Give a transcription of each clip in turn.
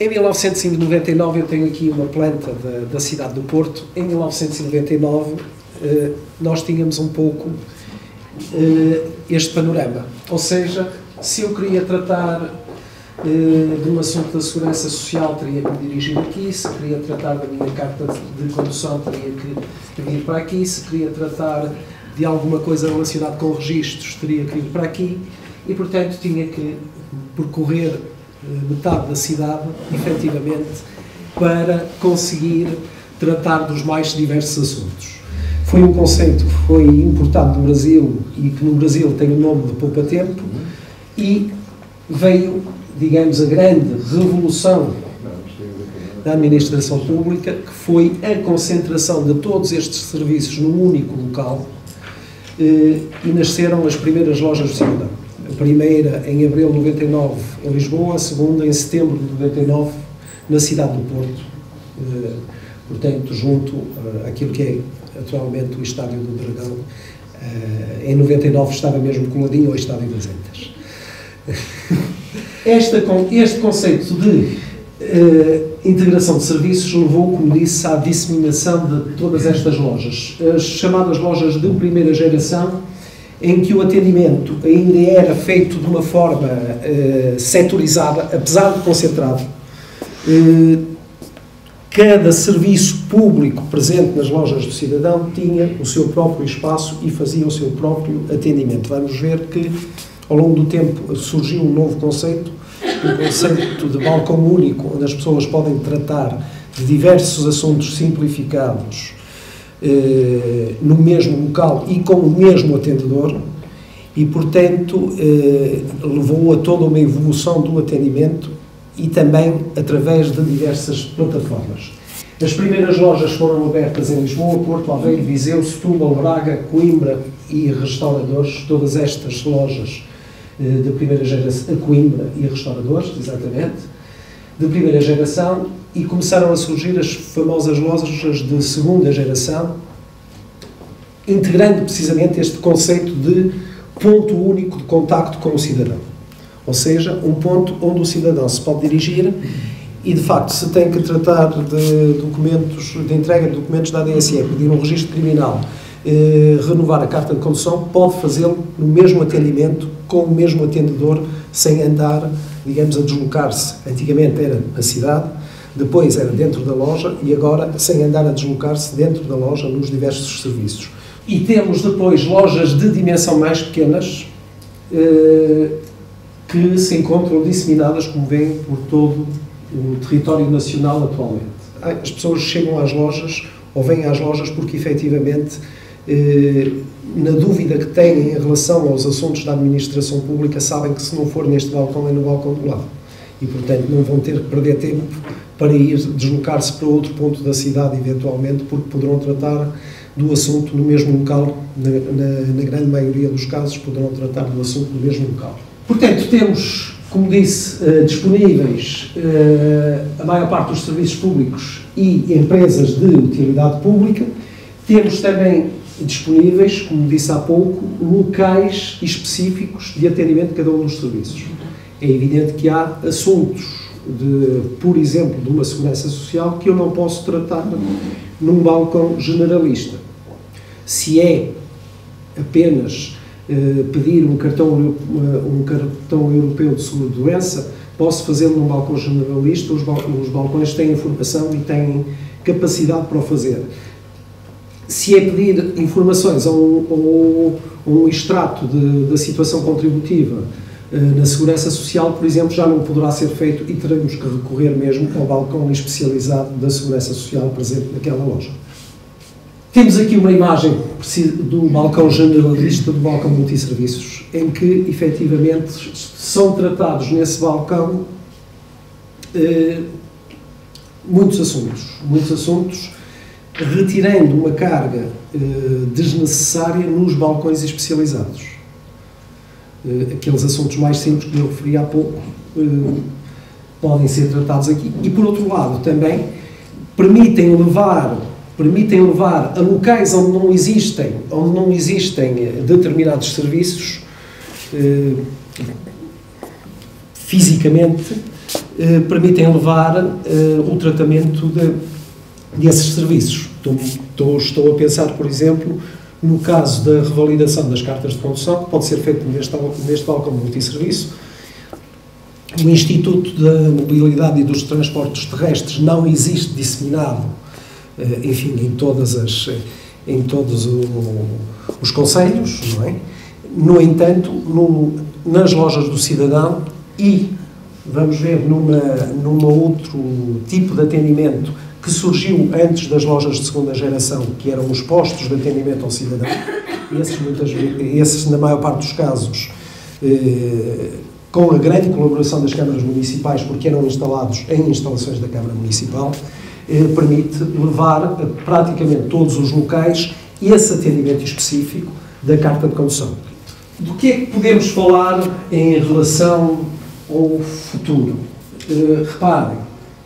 Em 1999, eu tenho aqui uma planta da cidade do Porto. Em 1999, nós tínhamos um pouco este panorama. Ou seja, se eu queria tratar de um assunto da segurança social, teria que me dirigir aqui. Se queria tratar da minha carta de condução, teria que vir para aqui. Se queria tratar de alguma coisa relacionada com registros, teria que ir para aqui. E, portanto, tinha que percorrer metade da cidade, efetivamente, para conseguir tratar dos mais diversos assuntos. Foi um conceito que foi importado do Brasil e que no Brasil tem o nome de poupa-tempo e veio, digamos, a grande revolução da administração pública, que foi a concentração de todos estes serviços num único local, e nasceram as primeiras lojas do cidadão. A primeira em abril de 99 em Lisboa, a segunda em setembro de 99 na cidade do Porto, portanto, junto àquilo que é atualmente o Estádio do Dragão. Em 99 estava mesmo coladinho ao Estádio das Antas. Este conceito de integração de serviços levou, como disse, à disseminação de todas estas lojas, as chamadas lojas de primeira geração, em que o atendimento ainda era feito de uma forma setorizada, apesar de concentrado. Cada serviço público presente nas lojas do cidadão tinha o seu próprio espaço e fazia o seu próprio atendimento. Vamos ver que, ao longo do tempo, surgiu um novo conceito, o conceito de balcão único, onde as pessoas podem tratar de diversos assuntos simplificados no mesmo local e com o mesmo atendedor, e, portanto, levou a toda uma evolução do atendimento e também através de diversas plataformas. As primeiras lojas foram abertas em Lisboa, Porto Aveiro, Viseu, Setúbal, Braga, Coimbra e restauradores. Todas estas lojas de primeira geração, Coimbra e restauradores, exatamente, de primeira geração, e começaram a surgir as famosas lojas de segunda geração, integrando precisamente este conceito de ponto único de contacto com o cidadão. Ou seja, um ponto onde o cidadão se pode dirigir e, de facto, se tem que tratar de documentos, de entrega de documentos da ADSE, pedir um registro criminal, renovar a carta de condução, pode fazê-lo no mesmo atendimento, com o mesmo atendedor, sem andar, digamos, a deslocar-se. Antigamente era na cidade, depois era dentro da loja e agora sem andar a deslocar-se dentro da loja nos diversos serviços. E temos depois lojas de dimensão mais pequenas que se encontram disseminadas, como veem, por todo o território nacional atualmente. As pessoas chegam às lojas ou vêm às lojas porque, efetivamente, na dúvida que têm em relação aos assuntos da administração pública, sabem que se não for neste balcão, é no balcão do lado. E, portanto, não vão ter que perder tempo para ir deslocar-se para outro ponto da cidade, eventualmente, porque poderão tratar do assunto no mesmo local. Na grande maioria dos casos, poderão tratar do assunto no mesmo local. Portanto, temos, como disse, disponíveis a maior parte dos serviços públicos e empresas de utilidade pública. Temos também disponíveis, como disse há pouco, locais específicos de atendimento de cada um dos serviços. É evidente que há assuntos, por exemplo, de uma segurança social, que eu não posso tratar num balcão generalista. Se é apenas pedir um cartão europeu de seguro-doença, posso fazê-lo num balcão generalista. Os balcões têm informação e têm capacidade para o fazer. Se é pedir informações ou um extrato da situação contributiva na segurança social, por exemplo, já não poderá ser feito e teremos que recorrer mesmo ao balcão especializado da segurança social presente naquela loja. Temos aqui uma imagem do balcão generalista, do balcão multisserviços, em que, efetivamente, são tratados nesse balcão muitos assuntos, retirando uma carga desnecessária nos balcões especializados. Aqueles assuntos mais simples que eu referi há pouco podem ser tratados aqui. E, por outro lado, também permitem levar a locais onde não existem determinados serviços fisicamente, permitem levar o tratamento desses serviços. Estou a pensar, por exemplo, no caso da revalidação das cartas de condução, que pode ser feito neste balcão multisserviço. O Instituto da Mobilidade e dos Transportes Terrestres não existe disseminado, enfim, em todos os concelhos, não é? No entanto, nas lojas do cidadão e, vamos ver, numa outro tipo de atendimento que surgiu antes das lojas de segunda geração, que eram os postos de atendimento ao cidadão, esses na maior parte dos casos, com a grande colaboração das câmaras municipais, porque eram instalados em instalações da Câmara Municipal, permite levar a praticamente todos os locais esse atendimento específico da carta de condução. Do que é que podemos falar em relação ao futuro? Reparem,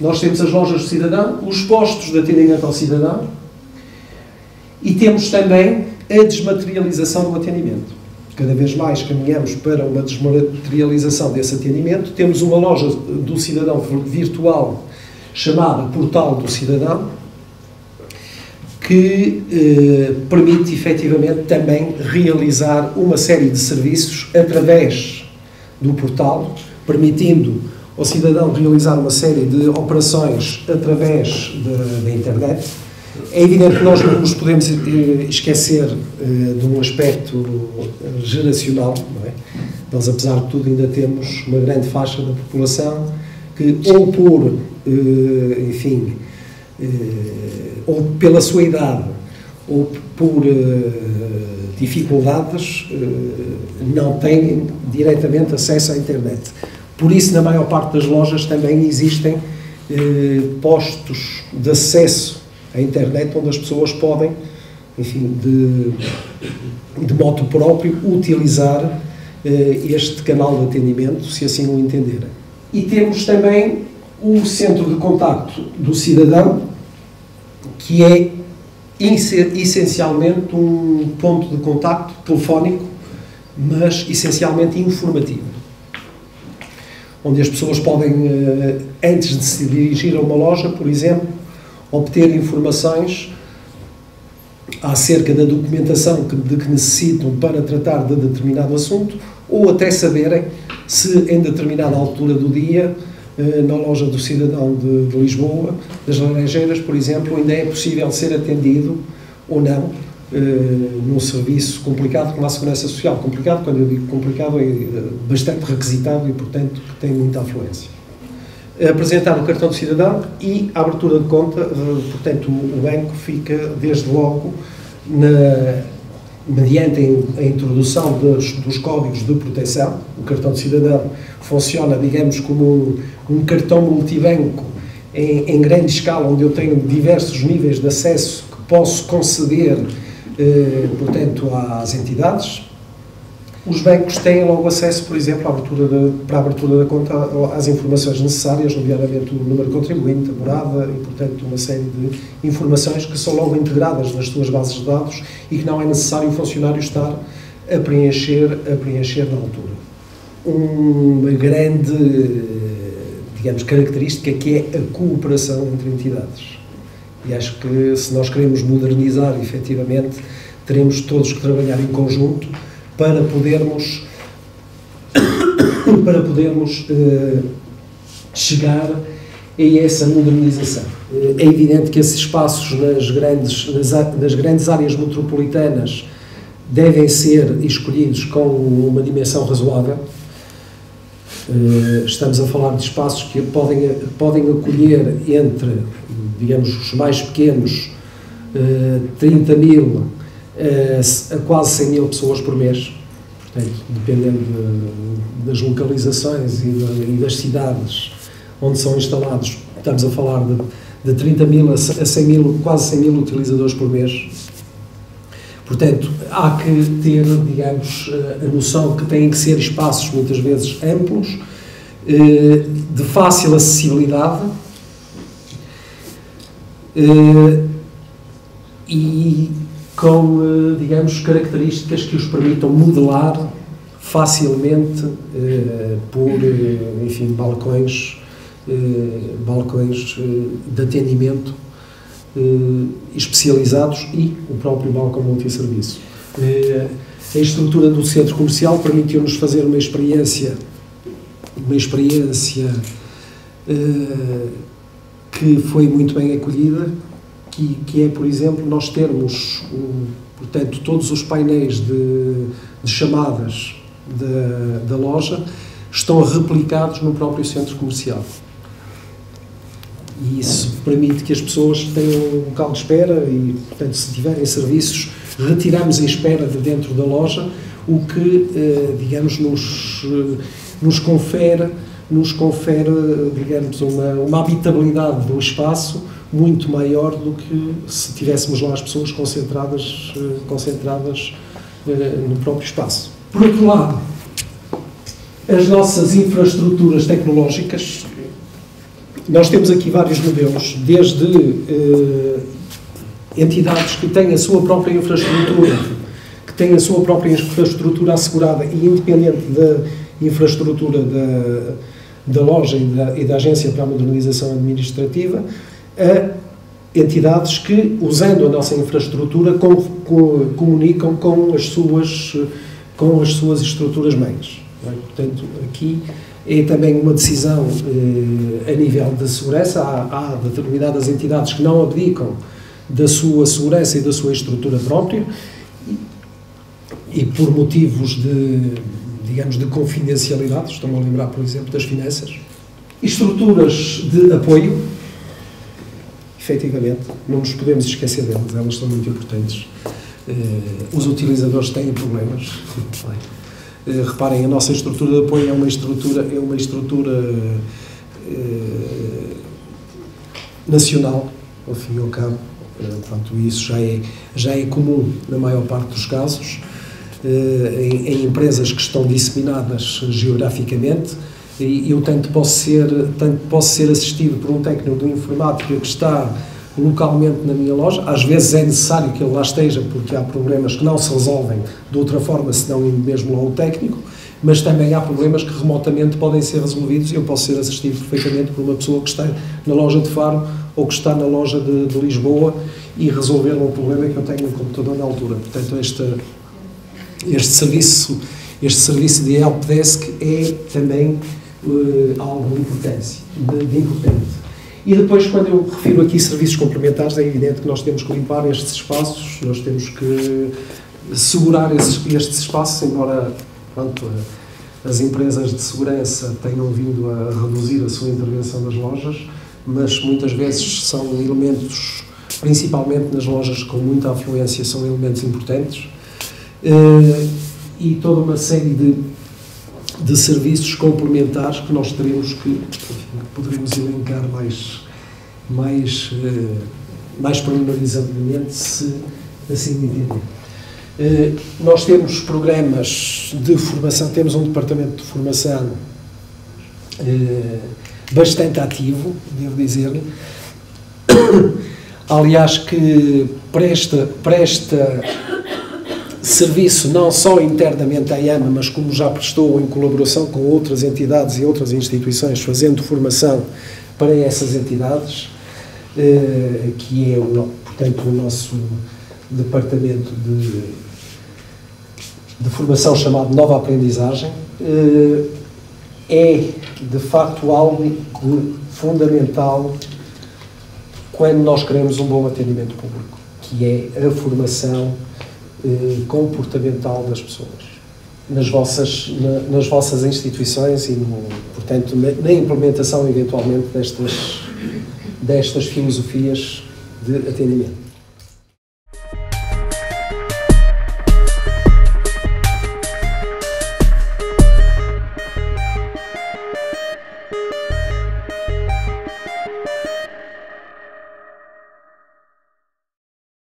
nós temos as lojas do cidadão, os postos de atendimento ao cidadão e temos também a desmaterialização do atendimento. Cada vez mais caminhamos para uma desmaterialização desse atendimento. Temos uma loja do cidadão virtual chamada Portal do Cidadão, que permite efetivamente também realizar uma série de serviços através do portal, permitindo ao cidadão realizar uma série de operações através da internet. É evidente que nós não nos podemos esquecer de um aspecto geracional, não é? Nós, apesar de tudo, ainda temos uma grande faixa da população que, ou por, enfim, ou pela sua idade, ou por dificuldades, não têm diretamente acesso à internet. Por isso, na maior parte das lojas também existem postos de acesso à internet, onde as pessoas podem, enfim, de modo próprio, utilizar este canal de atendimento, se assim o entenderem. E temos também o centro de contacto do cidadão, que é essencialmente um ponto de contacto telefónico, mas essencialmente informativo, onde as pessoas podem, antes de se dirigir a uma loja, por exemplo, obter informações acerca da documentação de que necessitam para tratar de determinado assunto, ou até saberem se em determinada altura do dia, na loja do cidadão de Lisboa, das Laranjeiras, por exemplo, ainda é possível ser atendido ou não num serviço complicado como a Segurança Social. Complicado, quando eu digo complicado, é bastante requisitado e, portanto, tem muita afluência. Apresentar o cartão de cidadão e a abertura de conta, portanto, o banco fica, desde logo, mediante a introdução dos códigos de proteção. O cartão de cidadão funciona, digamos, como um cartão multibanco em grande escala, onde eu tenho diversos níveis de acesso que posso conceder, portanto, às entidades. Os bancos têm logo acesso, por exemplo, para a abertura da conta às informações necessárias, nomeadamente o número de contribuinte, a morada e, portanto, uma série de informações que são logo integradas nas suas bases de dados e que não é necessário o funcionário estar a preencher na altura. Uma grande, digamos, característica que é a cooperação entre entidades. E acho que, se nós queremos modernizar, efetivamente, teremos todos que trabalhar em conjunto para podermos chegar a essa modernização. É evidente que esses espaços nas grandes áreas metropolitanas devem ser escolhidos com uma dimensão razoável. Estamos a falar de espaços que podem acolher entre, digamos, os mais pequenos, 30 mil a quase 100 mil pessoas por mês, portanto, dependendo das localizações e das cidades onde são instalados, estamos a falar de 30 mil a 100 mil, quase 100 mil utilizadores por mês. Portanto, há que ter, digamos, a noção que têm que ser espaços muitas vezes amplos, de fácil acessibilidade, e com, digamos, características que os permitam modelar facilmente por, enfim, balcões balcões de atendimento especializados e o próprio balcão multisserviço. A estrutura do centro comercial permitiu-nos fazer uma experiência que foi muito bem acolhida, que é, por exemplo, nós termos, portanto, todos os painéis de chamadas da loja estão replicados no próprio centro comercial. E isso permite que as pessoas tenham um local de espera e, portanto, se tiverem serviços, retiramos a espera de dentro da loja, o que, digamos, nos confere, digamos, uma habitabilidade do espaço muito maior do que se tivéssemos lá as pessoas concentradas no próprio espaço. Por outro lado, as nossas infraestruturas tecnológicas, nós temos aqui vários modelos, desde entidades que têm a sua própria infraestrutura, assegurada e independente da infraestrutura da loja e da Agência para a Modernização Administrativa, a entidades que, usando a nossa infraestrutura, comunicam com as suas estruturas-mães. Portanto, aqui é também uma decisão a nível de segurança. Há determinadas entidades que não abdicam da sua segurança e da sua estrutura própria e por motivos digamos, de confidencialidade, estou-me a lembrar, por exemplo, das finanças. Estruturas de apoio, efetivamente, não nos podemos esquecer delas, elas são muito importantes. Os utilizadores têm problemas. Reparem, a nossa estrutura de apoio é uma estrutura nacional, ao fim e ao cabo. Portanto, isso já é comum na maior parte dos casos, em empresas que estão disseminadas geograficamente, e eu tanto posso ser assistido por um técnico de informática que está localmente na minha loja. Às vezes é necessário que ele lá esteja, porque há problemas que não se resolvem de outra forma, senão indo mesmo lá o técnico, mas também há problemas que remotamente podem ser resolvidos, e eu posso ser assistido perfeitamente por uma pessoa que está na loja de Faro ou que está na loja de Lisboa e resolver um problema que eu tenho no computador na altura. Portanto, este serviço de helpdesk é também algo de importante. E depois, quando eu refiro aqui serviços complementares, é evidente que nós temos que limpar estes espaços, nós temos que segurar estes espaços, embora, pronto, as empresas de segurança tenham vindo a reduzir a sua intervenção nas lojas, mas muitas vezes são elementos, principalmente nas lojas com muita afluência, são elementos importantes, e toda uma série de serviços complementares que nós teremos que poderemos elencar mais pormenorizadamente, se assim entender. Nós temos programas de formação, temos um departamento de formação bastante ativo, devo dizer-lhe, aliás, que presta serviço não só internamente à IAMA, mas como já prestou em colaboração com outras entidades e outras instituições, fazendo formação para essas entidades, que é, portanto, o nosso departamento de formação chamado Nova Aprendizagem. É, de facto, algo fundamental quando nós queremos um bom atendimento público, que é a formação comportamental das pessoas, nas vossas instituições e, portanto, na implementação, eventualmente, destas filosofias de atendimento.